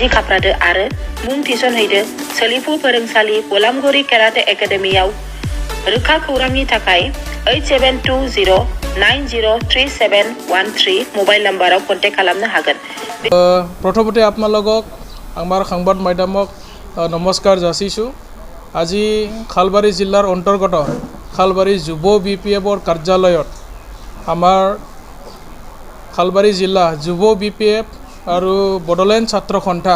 खाफ्रादो आरो मुं थिसनहैदो सोलिफु फोरोंसालि बलामगुरि केराटे एकाडेमियाव रोखा खौरांनि थाखाय 8720903713 मोबाइल नम्बराव कन्टेक्ट खालामनो हागोन। प्रथमते आपनालोকক आमार संबाद माध्यमक नमस्कार जासिছোঁ। আজি খালবাৰী জিলাৰ অন্তৰ্গত খালবাৰী যুৱ BPFৰ কাৰ্যালয়ত আমাৰ খালবাৰী জিলা যুৱ BPF আৰু বড়োলেণ্ড ছাত্ৰ সন্থা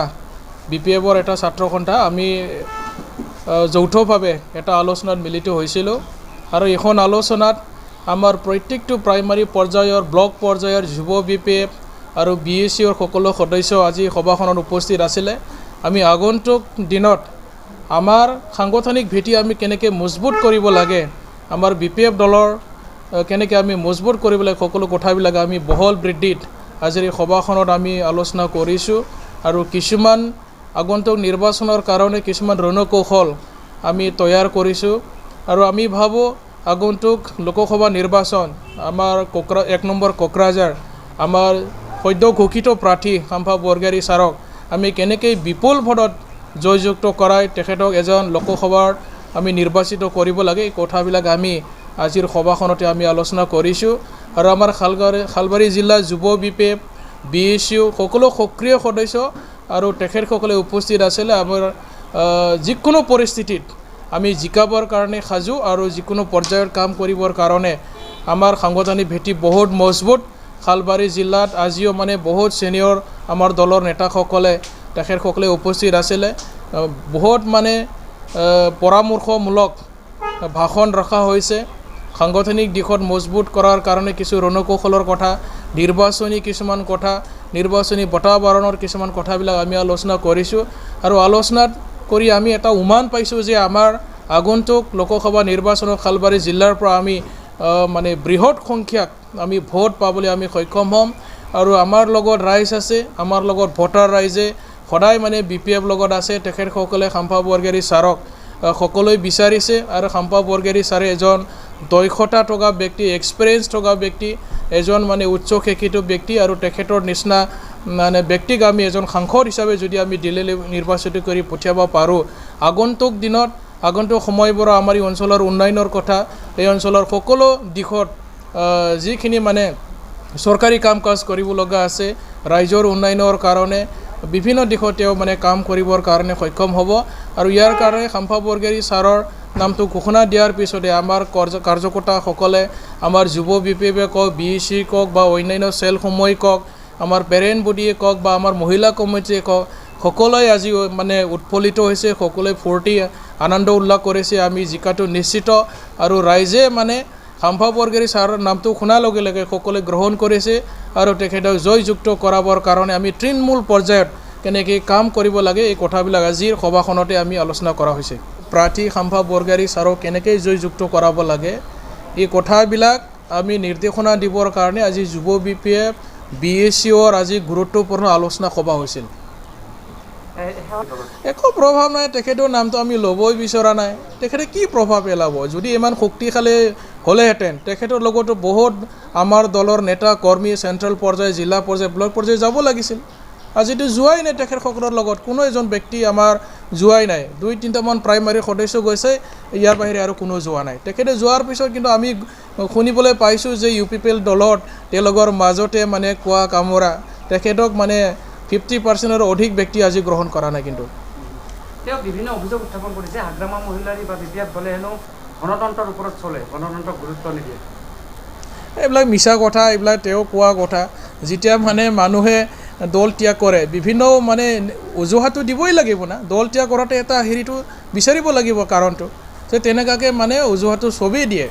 BPFৰ এটা ছাত্ৰ সন্থা আমি যৌথভাৱে এটা আলোচনাত মিলিত হৈছিলোঁ আৰু এখন আলোচনাত আমাৰ প্ৰত্যেকটো প্ৰাইমাৰী পৰ্যায়ৰ ব্লক পৰ্যায়ৰ যুৱ BPF আৰু BSCৰ সকলো সদস্য আজি সভাখনত উপস্থিত আছিলে। আমি আগন্তুক দিনত আমাৰ সাংগঠনিক ভিত্তি আমি কেনেকৈ মজবুত কৰিব লাগে, আমাৰ BPF দলৰ কেনেকৈ আমি মজবুত কৰিব লাগে, সকলো কথাবিলাক আমি বহল বৃদ্ধিত আজিৰ সভাখনত আমি আলোচনা কৰিছোঁ আৰু কিছুমান আগন্তুক নিৰ্বাচনৰ কাৰণে কিছুমান ৰণকৌশল আমি তৈয়াৰ কৰিছোঁ আৰু আমি ভাবোঁ আগন্তুক লোকসভা নিৰ্বাচন আমাৰ 1 নম্বৰ কোকৰাঝাৰ আমাৰ সদ্য ঘোষিত প্ৰাৰ্থী খাম্ফা বৰগোহাঁই ছাৰক আমি কেনেকৈ বিপুল ভোটত জয়যুক্ত কৰাই তেখেতক এজন লোকসভাৰ আমি নিৰ্বাচিত কৰিব লাগে, এই কথাবিলাক আমি আজিৰ সভাখনতে আমি আলোচনা কৰিছোঁ আৰু আমাৰ খালবাৰী জিলা যুৱ BPF BSCও সকলো সক্ৰিয় সদস্য আৰু তেখেতসকলে উপস্থিত আছিলে। আমাৰ যিকোনো পৰিস্থিতিত আমি জিকাবৰ কাৰণে সাজু আৰু যিকোনো পৰ্যায়ৰ কাম কৰিবৰ কাৰণে আমাৰ সাংগঠনিক ভিত্তি বহুত মজবুত। খালবাৰী জিলাত আজিও মানে বহুত সিনিয়ৰ আমাৰ দলৰ নেতাসকলে তেখেতসকলে উপস্থিত আছিলে। বহুত মানে পৰামৰ্শমূলক ভাষণ ৰখা হৈছে। সাংগঠনিক দিশত মজবুত কৰাৰ কাৰণে কিছু ৰণকৌশলৰ কথা, নিৰ্বাচনী কিছুমান কথা, নিৰ্বাচনী বাতাবৰণৰ কিছুমান কথাবিলাক আমি আলোচনা কৰিছোঁ আৰু আলোচনাত কৰি আমি এটা উমান পাইছোঁ যে আমাৰ আগন্তুক লোকসভা নিৰ্বাচনত খালবাৰী জিলাৰ পৰা আমি মানে বৃহৎ সংখ্যাক আমি ভোট পাবলৈ আমি সক্ষম হ'ম আৰু আমাৰ লগত ৰাইজ আছে, আমাৰ লগত ভোটাৰ ৰাইজে সদায় মানে BPF লগত আছে। তেখেতসকলে খাম্ফা বৰগোহাঁই ছাৰক সকলোৱে বিচাৰিছে আৰু খাম্ফা বৰগোহাঁই ছাৰে এজন দক্ষতা থকা ব্যক্তি, এক্সপিৰিয়েঞ্চ থকা ব্যক্তি, এজন মানে উচ্চ শিক্ষিত ব্যক্তি আৰু তেখেতৰ নিচিনা মানে ব্যক্তিক আমি এজন সাংসদ হিচাপে যদি আমি দিল্লীলৈ নিৰ্বাচিত কৰি পঠিয়াব পাৰোঁ, আগন্তুক দিনত আগন্তুক সময়বোৰৰ আমাৰ এই অঞ্চলৰ উন্নয়নৰ কথা, এই অঞ্চলৰ সকলো দিশত যিখিনি মানে চৰকাৰী কাম কাজ কৰিব লগা আছে ৰাইজৰ উন্নয়নৰ কাৰণে বিভিন্ন দিশত তেওঁ মানে কাম কৰিবৰ কাৰণে সক্ষম হ'ব আৰু ইয়াৰ কাৰণে খাম্ফা বৰগোহাঁই ছাৰৰ নামটো ঘোষণা দিয়াৰ পিছতে আমাৰ কাৰ্যকৰ্তাসকলে আমাৰ যুৱ BPF কওক, BSC কওক বা অন্যান্য চেলসমূহে কওক, আমাৰ পেৰেণ্ট বডিয়ে কওক বা আমাৰ মহিলা কমিটিয়ে কওক, সকলোৱে আজি মানে উৎফুল্লিত হৈছে, সকলোৱে ফূৰ্তি আনন্দ উল্লাস কৰিছে। আমি জিকাটো নিশ্চিত আৰু ৰাইজে মানে খাম্ফা বৰগোহাঁই ছাৰৰ নামটো শুনাৰ লগে লগে সকলোৱে গ্ৰহণ কৰিছে আৰু তেখেতক জয়যুক্ত কৰাবৰ কাৰণে আমি তৃণমূল পৰ্যায়ত কেনেকৈ কাম কৰিব লাগে এই কথাবিলাক আজিৰ সভাখনতে আমি আলোচনা কৰা হৈছে। প্ৰাৰ্থী খাম্ফা বৰগোহাঁই ছাৰক কেনেকৈ জয়যুক্ত কৰাব লাগে এই কথাবিলাক আমি নিৰ্দেশনা দিবৰ কাৰণে আজি যুৱ BPF BSCৰ আজি গুৰুত্বপূৰ্ণ আলোচনা সভা হৈছিল। একো প্ৰভাৱ নাই, তেখেতৰ নামটো আমি ল'বই বিচৰা নাই। তেখেতে কি প্ৰভাৱ পেলাব? যদি ইমান শক্তিশালী হ'লেহেঁতেন তেখেতৰ লগতো বহুত আমাৰ দলৰ নেতা কৰ্মী চেণ্ট্ৰেল পৰ্যায়, জিলা পৰ্যায়, ব্লক পৰ্যায় যাব লাগিছিল। আজিতো যোৱাই নাই, তেখেতসকলৰ লগত কোনো এজন ব্যক্তি আমাৰ যোৱাই নাই। 2-3টামান প্ৰাইমাৰী সদস্য গৈছে, ইয়াৰ বাহিৰে আৰু কোনো যোৱা নাই। তেখেতে যোৱাৰ পিছত কিন্তু আমি শুনিবলৈ পাইছোঁ যে UPPL দলত তেওঁলোকৰ মাজতে মানে কোৱা কামোৰা তেখেতক মানে 50%ৰ অধিক ব্যক্তি আজি গ্ৰহণ কৰা নাই। কিন্তু তেওঁ বিভিন্ন অভিযোগ উত্থাপন কৰিছে, হাগ্ৰামা মহিলাৰী বা BPF দলে হেনো গণতন্ত্ৰৰ ওপৰত চলে, গণতন্ত্ৰক গুৰুত্ব নিদিয়ে। এইবিলাক মিছা কথা, এইবিলাক তেওঁ কোৱা কথা। যেতিয়া মানে মানুহে দল ত্যাগ কৰে বিভিন্ন মানে অজুহাতো দিবই লাগিব না, দল ত্যাগ কৰোঁতে এটা হেৰিটো বিচাৰিব লাগিব কাৰণটো, যে তেনেকুৱাকৈ মানে অজুহাতো চবেই দিয়ে,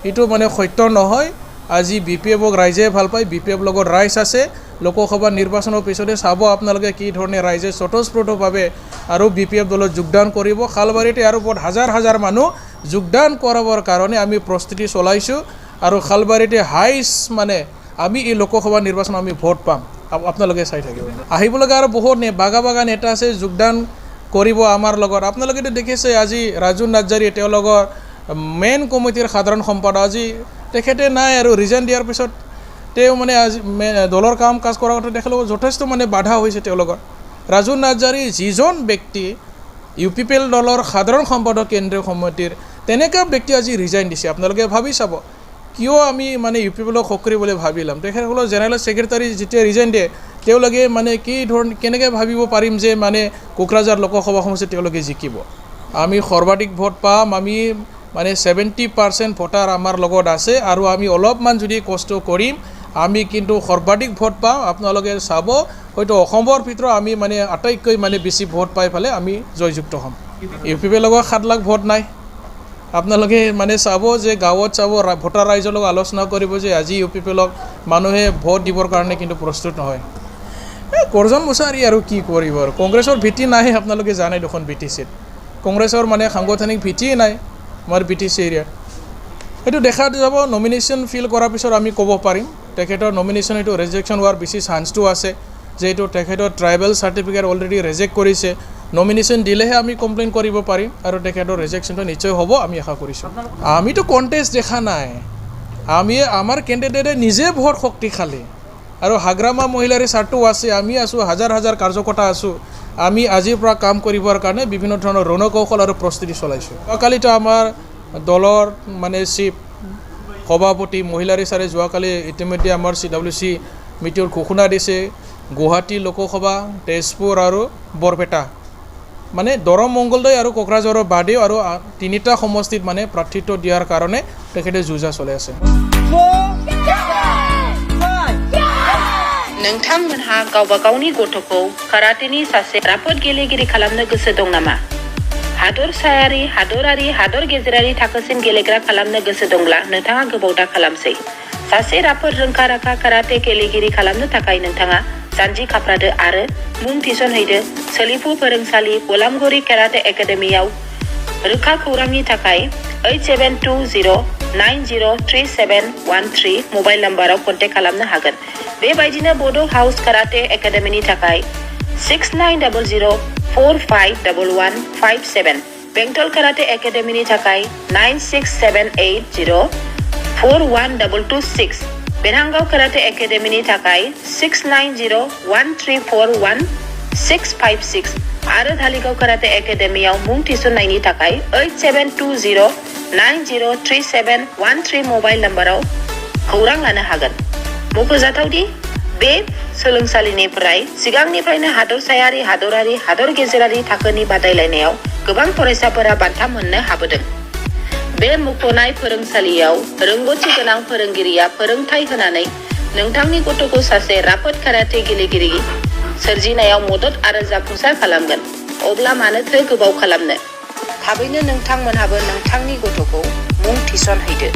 এইটো মানে সত্য নহয়। আজি BPFক ৰাইজে ভাল পায়, BPF লগত ৰাইজ আছে। লোকসভা নিৰ্বাচনৰ পিছতে চাব আপোনালোকে কি ধৰণে ৰাইজে স্বতঃস্ফূৰ্তভাৱে আৰু BPF দলত যোগদান কৰিব। খালবাৰীতে আৰু বহুত হাজাৰ হাজাৰ মানুহ যোগদান কৰাবৰ কাৰণে আমি প্ৰস্তুতি চলাইছোঁ আৰু খালবাৰীতে হাইষ্ট মানে আমি এই লোকসভা নিৰ্বাচন আমি ভোট পাম, আপোনালোকে চাই থাকিব। আহিবলগা আৰু বহুত বাগা নেতা আছে যোগদান কৰিব আমাৰ লগত। আপোনালোকেতো দেখিছে আজি ৰাজু নাৰ্জাৰী তেওঁলোকৰ মেইন কমিটিৰ সাধাৰণ সম্পাদক আজি তেখেতে নাই আৰু ৰিজাইন দিয়াৰ পিছত তেওঁ মানে আজি দলৰ কাম কাজ কৰাৰ কথা দেখিলেও যথেষ্ট মানে বাধা হৈছে তেওঁলোকৰ। ৰাজু নাৰ্জাৰী যিজন ব্যক্তি UPPL দলৰ সাধাৰণ সম্পাদক কেন্দ্ৰীয় সমিতিৰ তেনেকুৱা ব্যক্তি আজি ৰিজাইন দিছে আপোনালোকে ভাবি চাব কিয় আমি মানে UPPLক সক্ৰিয় বুলি ভাবিলাম তেখেতসকলৰ জেনেৰেল ছেক্ৰেটাৰী যেতিয়া ৰিজাইন দিয়ে তেওঁলোকে মানে কি ধৰণ কেনেকৈ ভাবিব পাৰিম যে মানে কোকৰাঝাৰ লোকসভা সমষ্টিত তেওঁলোকে জিকিব আমি সৰ্বাধিক ভোট পাম আমি মানে 70% ভোটাৰ আমাৰ লগত আছে আৰু আমি অলপমান যদি কষ্ট কৰিম আমি কিন্তু সৰ্বাধিক ভোট পাম আপোনালোকে চাব হয়তো অসমৰ ভিতৰত আমি মানে আটাইতকৈ মানে বেছি ভোট পাই ফালে আমি জয়যুক্ত হ'ম UPPL লগত 7 লাখ ভোট নাই আপোনালোকে মানে চাব যে গাঁৱত চাব ভোটাৰ ৰাইজৰ লগত আলোচনা কৰিব যে আজি UPPLক মানুহে ভোট দিবৰ কাৰণে কিন্তু প্ৰস্তুত নহয় কৰজন মুছাৰী আৰু কি কৰিব আৰু কংগ্ৰেছৰ ভিত্তি নাই আপোনালোকে জানে দেখোন BTCত কংগ্ৰেছৰ মানে সাংগঠনিক ভিত্তি নাই আমাৰ BTC এৰিয়াত এইটো দেখা যাব নমিনেশ্যন ফিল কৰাৰ পিছত আমি ক'ব পাৰিম তেখেতৰ নমিনেশ্যন এইটো ৰিজেকশ্যন হোৱাৰ বেছি চান্সটো আছে যে এইটো তেখেতৰ ট্ৰাইবেল চাৰ্টিফিকেট অলৰেডি ৰিজেক্ট কৰিছে নমিনেশ্যন দিলেহে আমি কমপ্লেইন কৰিব পাৰিম আৰু তেখেতৰ ৰিজেকশ্যনটো নিশ্চয় হ'ব আমি আশা কৰিছোঁ আমিতো কণ্টেষ্ট দেখা নাই আমি আমাৰ কেণ্ডিডেটে নিজে ভোট শক্তিশালী আৰু হাগ্ৰামা মহিলাৰ চাৰ্টটো আছে আমি আছোঁ হাজাৰ হাজাৰ কাৰ্যকৰ্তা আছোঁ আমি আজিৰ পৰা কাম কৰিবৰ কাৰণে বিভিন্ন ধৰণৰ ৰণকৌশল আৰু প্ৰস্তুতি চলাইছোঁ যোৱাকালিতো আমাৰ দলৰ মানে চিফ সভাপতি মহিলাৰ চাৰে যোৱাকালি ইতিমধ্যে আমাৰ CWC মিটিঙৰ ঘোষণা দিছে গুৱাহাটী লোকসভা তেজপুৰ আৰু বৰপেটা মানে দৰং মংগলদৈ আৰু কোকৰাঝাৰৰ বাদেও আৰু 3টা সমষ্টিত মানে প্ৰাৰ্থিত্ব দিয়াৰ কাৰণে তেখেতে যুঁজা চলাই আছে नोंथांमोनहा गावबा गावनि गथ'खौ काराटेनि सासे राफोद गेलेगिरि खालामनो गोसो दं नामा हादरसायारि हादरारि हादर गेजेरारि थाखोसिम गेलेग्रा खालामनो गोसो दंब्ला नोंथाङा गोबाव दा खालामसै सासे राफोद रोंखा राखा काराटे गेलेगिरि खालामनो थाखाय नोंथाङा जानजि खाफ्रादो आरो मुं थिसनहैदो सोलिफु फोरोंसालि बलामगुरि काराटे एकाडेमियाव रोखा खौरांनि थाखाय 8720903713 मबाइल नम्बराव कन्टेक्ट खालामनो हागोन बेबायदिनो बड' हाउस काराटे एकाडेमिनि थाखाय 6900451157 बेंटल काराटे एकाडेमिनि थाखाय 9678041226 बेरहांगाव काराटे एकाडेमिनि थाखाय 6901341656 आरो धालिगाव काराटे एकाडेमियाव मुं थिसननायनि थाखाय 8720903713 मबाइल नम्बराव खौरां लानो हागोन मख'जाथावदि बे सोलोंसालिनिफ्राय सिगांनिफ्रायनो हादरसायारि हादरारि हादर गेजेरारि थाखोनि बादायलायनायाव गोबां फरायसाफोरा बान्था मोननो हाबोदों बे मुंख'नाय फोरोंसालियाव रोंग'थि गोनां फोरोंगिरिया फोरोंथाय होनानै नोंथांनि गथ'खौ सासे राफोद काराटे गेलेगिरि सोरजिनायाव मदद आरो जाफुंसार खालामगोन अब्ला मानोथो गोबाव खालामनो थाबैनो नोंथांमोनहाबो नोंथांनि गथ'खौ मुं थिसनहैदो